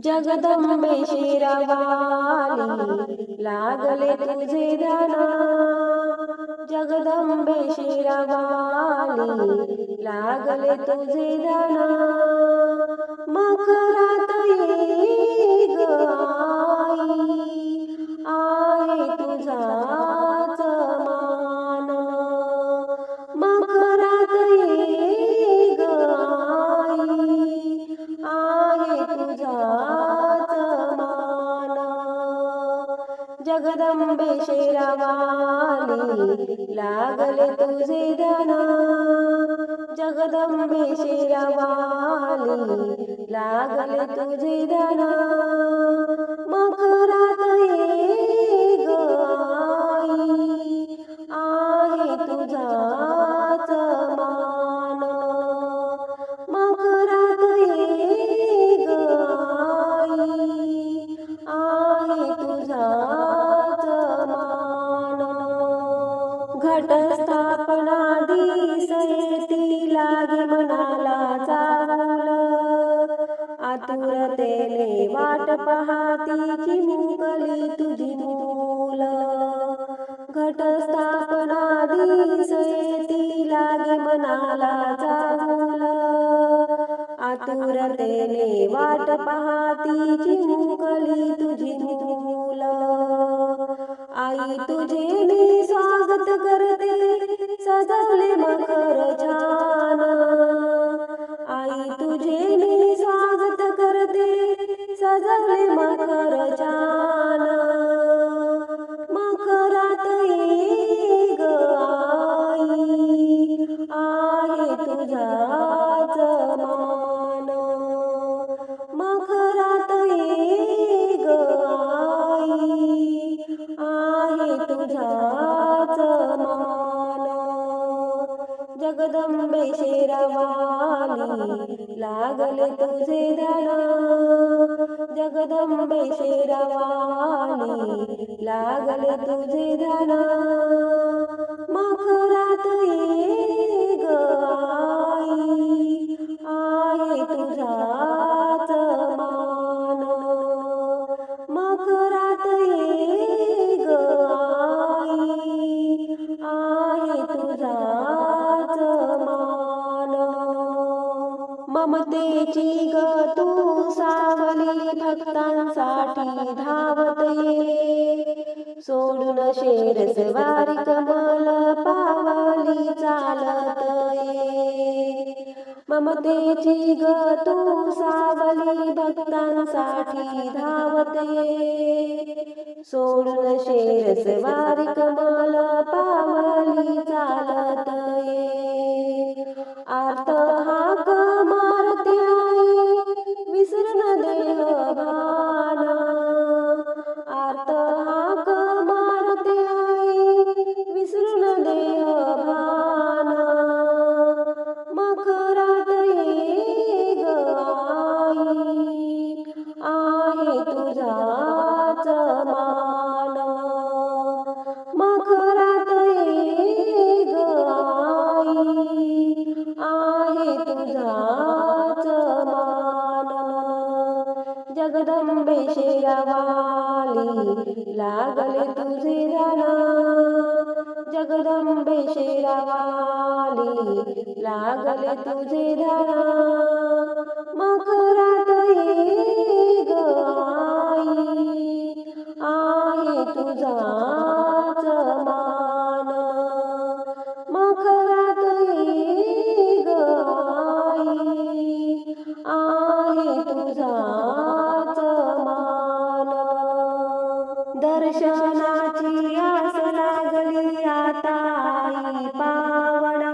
जगदंबे शिरवाली लागले तुझे ध्यान, जगदंबे शिरवाली लागले तुझे ध्यान, मखरात ये ग आई, आहे तुझाच मान, मखरात ये ग आई, आहे तुझाच मान, जगदंबे शिरवाली लागले तुझे ध्यान, जगदंबे शिरवाली लागले तुझे ध्यान, मखरात ये ग आई, आहे तुझाच मान, मखरात ये ग आई, आहे तुझाच मान. घटस्थापना दिसती लागे मनाला चांगल, आतुरतेने वाट पाहती मुकली तुझी मूल, घटस्थापना दिसती लागे मनाला चांगल, आतुरतेने वाट पाहती मुकली तुझी मूल, आई तुझे मी स्वागत करते सजवले मखर छान, आई तुझे मी स्वागत करते सजवले मखर छान, मखरात ये ग आई, आहे तुझाच मान, मखरात ये ग आहे तुझाच मान, जगदंबे शिरवाली लागले तुझे ध्यान, जगदंबे शिरवाली लागले तुझे ध्यान, मखरात ये ग आई, आहे तुझाच मान, मखरात ये ग आई, आहे तुझाच मान. ममतेची ग तू सावली भक्तांसाठी धावत ये, सोडून शेरसवारी कमल पावली चालत ये, ममतेची ग तू सावली भक्तांसाठी धावत ये, सोडून शेरसवारी कमल पावली चालत ये, आर्त हाक मारते आई विसरून देह भान, आर्त हाक मारते आई विसरून देह भान, मखरात ये ग आई, आहे तुझाच मान, मखरात ये ग आहे तुझाच मान, जगदंबे शिरवाली लागले तुझे ध्यान, जगदंबे शिरवाली लागले तुझे ध्यान, मखरात ये ग आहे तुझाच मान, मखरात ये ग आहे तुझाच मान. दर्शनाची आस लागली आता आई पावना,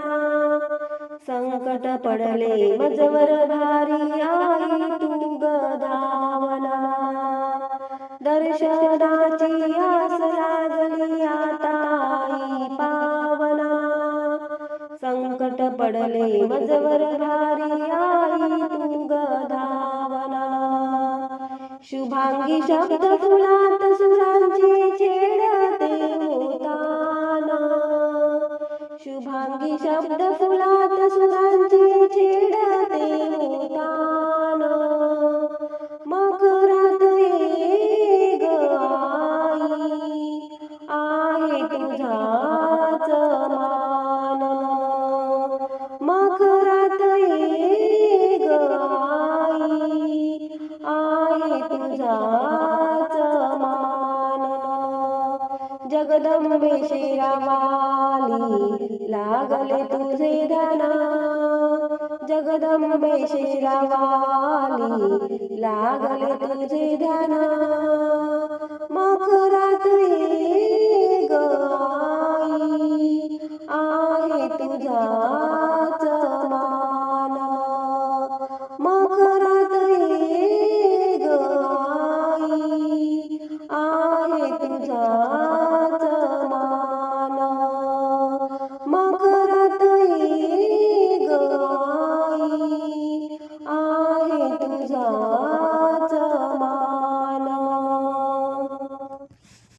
संकट पडले मजवर भारी आई तू ग धावना, दर्शनाची आस लागली आता आई पावना, संकट पडले मजवर भारी आई तू ग धावना, शुभांगी शब्द फुलात सुरांची छेडते होताना, शुभांगी शब्द फुलात सुरांची छेडते होताना, मग तुझाच मान जगदंबे शेरावाली लागले तुझे ध्यान जगदंबे शेरावाली लागले तुझे ध्यान